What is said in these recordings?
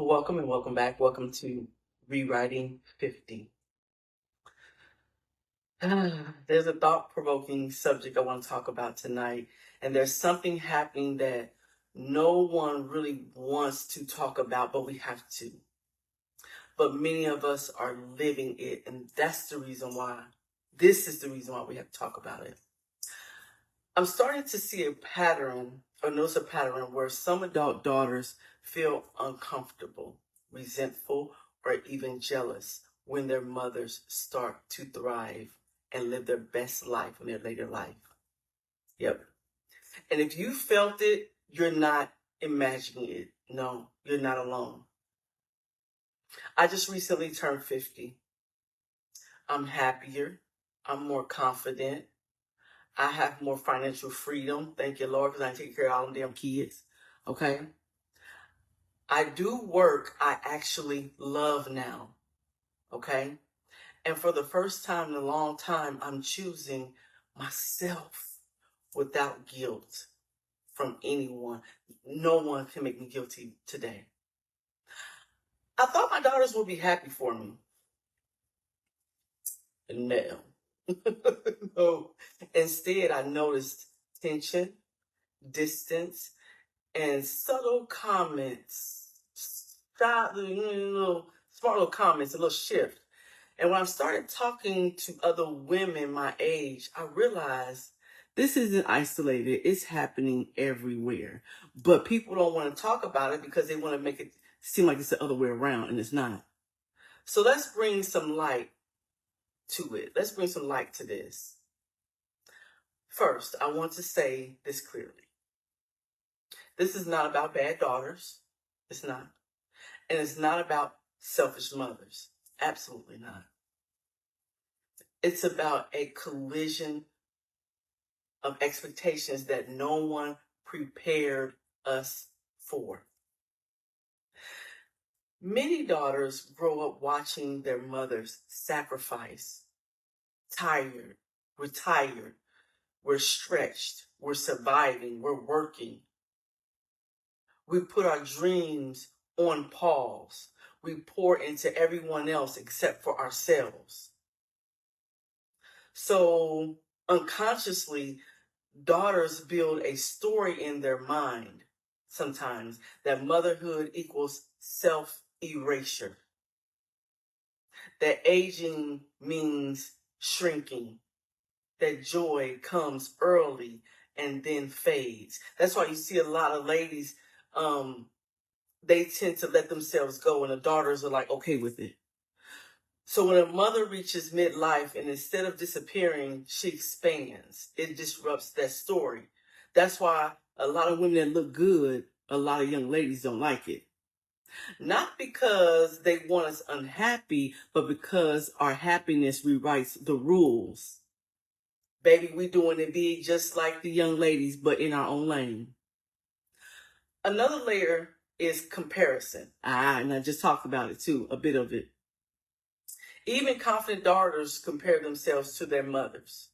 Welcome and welcome back. Welcome to Rewriting 50. There's a thought provoking subject I want to talk about tonight, and there's something happening that no one really wants to talk about, but we have to. But many of us are living it, and that's the reason why. This is the reason why we have to talk about it. I'm starting to see a pattern, or notice a pattern, where some adult daughters feel uncomfortable, resentful, or even jealous when their mothers start to thrive and live their best life in their later life. Yep. And if you felt it, you're not imagining it. No, you're not alone. I just recently turned 50. I'm happier. I'm more confident. I have more financial freedom. Thank you, Lord, because I take care of all them damn kids. Okay? I do work I actually love now. Okay? And for the first time in a long time, I'm choosing myself without guilt from anyone. No one can make me guilty today. I thought my daughters would be happy for me. No. No. Instead, I noticed tension, distance, and subtle comments, smart little comments, a little shift. And when I started talking to other women my age, I realized this isn't isolated. It's happening everywhere. But people don't want to talk about it because they want to make it seem like it's the other way around, and it's not. So let's bring some light to it. Let's bring some light to this. First, I want to say this clearly. This is not about bad daughters. It's not. And it's not about selfish mothers. Absolutely not. It's about a collision of expectations that no one prepared us for. Many daughters grow up watching their mothers sacrifice, tired, we're tired, we're stretched, we're surviving, we're working. We put our dreams on pause. We pour into everyone else except for ourselves. So unconsciously, daughters build a story in their mind sometimes that motherhood equals self-erasure, that aging means shrinking, that joy comes early and then fades. That's why you see a lot of ladies, they tend to let themselves go, and the daughters are like okay with it. So when a mother reaches midlife and instead of disappearing, she expands, it disrupts that story. That's why a lot of women that look good, a lot of young ladies don't like it. Not because they want us unhappy, but because our happiness rewrites the rules. Baby, we doing it big just like the young ladies, but in our own lane. Another layer is comparison. And I just talked about it too, a bit of it. Even confident daughters compare themselves to their mothers.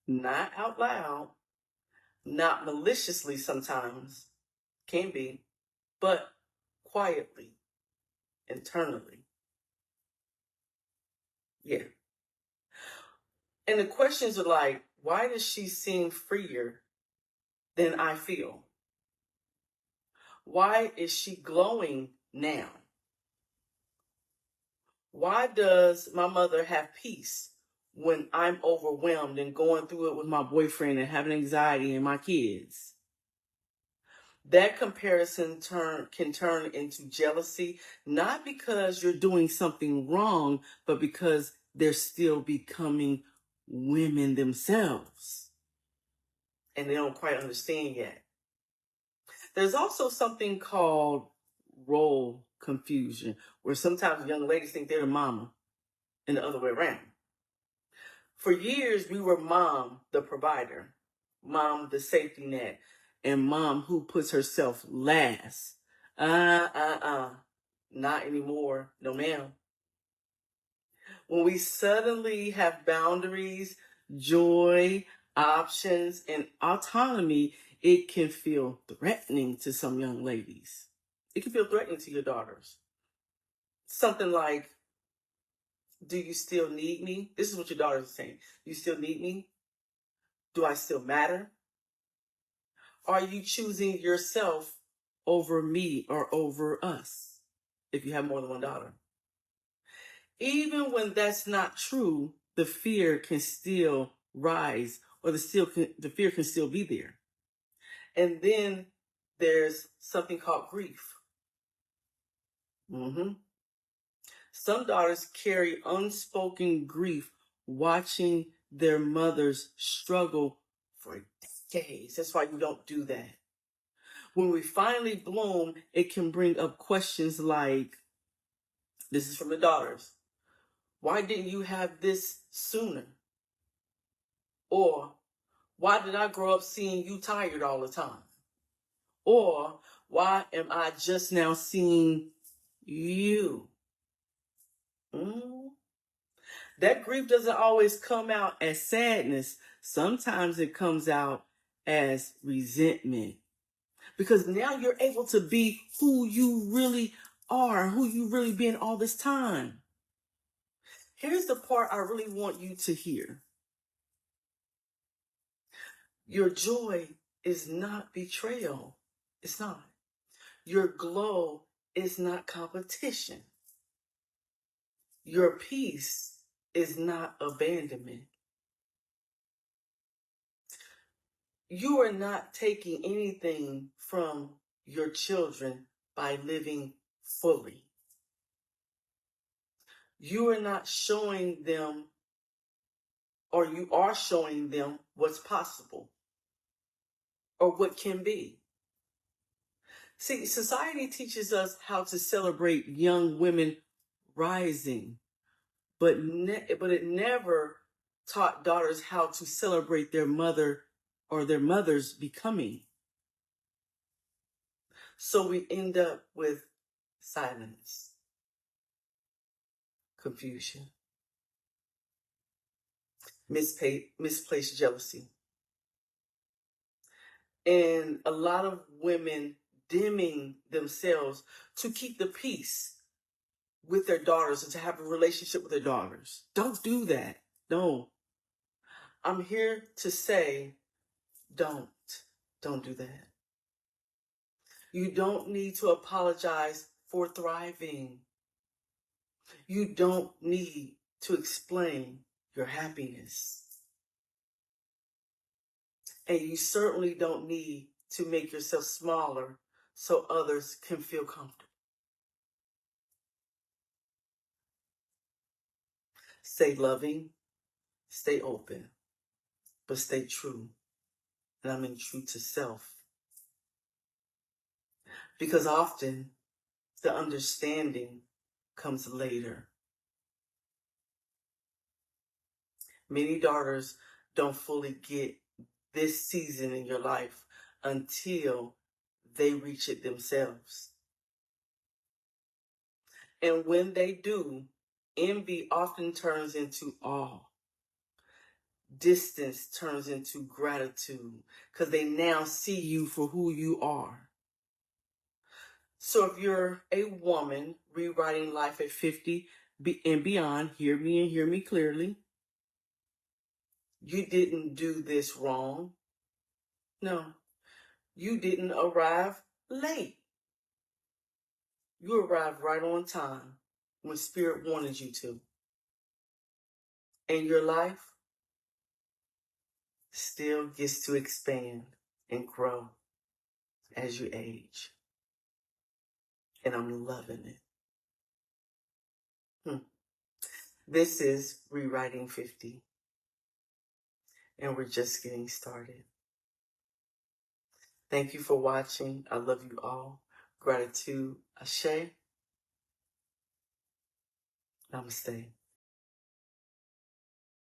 Not out loud, not maliciously sometimes, can be, but quietly, internally. Yeah. And the questions are like, why does she seem freer than I feel? Why is she glowing now? Why does my mother have peace when I'm overwhelmed and going through it with my boyfriend and having anxiety and my kids? That comparison can turn into jealousy, not because you're doing something wrong, but because they're still becoming women themselves. And they don't quite understand yet. There's also something called role confusion, where sometimes young ladies think they're the mama and the other way around. For years, we were mom, the provider, mom, the safety net, and mom who puts herself last. Not anymore. No, ma'am. When we suddenly have boundaries, joy, options, and autonomy, it can feel threatening to some young ladies. It can feel threatening to your daughters. Something like, do you still need me? This is what your daughters are saying. Do you still need me? Do I still matter? Are you choosing yourself over me or over us? If you have more than one daughter. Even when that's not true, the fear can still rise, or the fear can still be there. And then there's something called grief. Some daughters carry unspoken grief watching their mothers struggle for decades. That's why you don't do that. When we finally bloom, it can bring up questions like, this is from the daughters, why didn't you have this sooner? Or, why did I grow up seeing you tired all the time? Or, why am I just now seeing you? That grief doesn't always come out as sadness. Sometimes it comes out as resentment. Because now you're able to be who you really are, who you really been all this time. Here's the part I really want you to hear. Your joy is not betrayal. It's not. Your glow is not competition. Your peace is not abandonment. You are not taking anything from your children by living fully. You are not showing them, or you are showing them what's possible or what can be. See, society teaches us how to celebrate young women rising, but it never taught daughters how to celebrate their mother or their mothers becoming. So we end up with silence, confusion, misplaced jealousy, and a lot of women dimming themselves to keep the peace with their daughters and to have a relationship with their daughters. Don't do that. No. I'm here to say, don't do that. You don't need to apologize for thriving. You don't need to explain your happiness. And you certainly don't need to make yourself smaller so others can feel comfortable. Stay loving, stay open, but stay true. And I mean true to self. Because often the understanding comes later. Many daughters don't fully get this season in your life until they reach it themselves. And when they do, envy often turns into awe. Distance turns into gratitude because they now see you for who you are. So if you're a woman rewriting life at 50 and beyond, hear me and hear me clearly. You didn't do this wrong. No, you didn't arrive late. You arrived right on time when Spirit wanted you to. And your life still gets to expand and grow as you age. And I'm loving it. This is Rewriting 50. And we're just getting started. Thank you for watching. I love you all. Gratitude. Ashe. Namaste.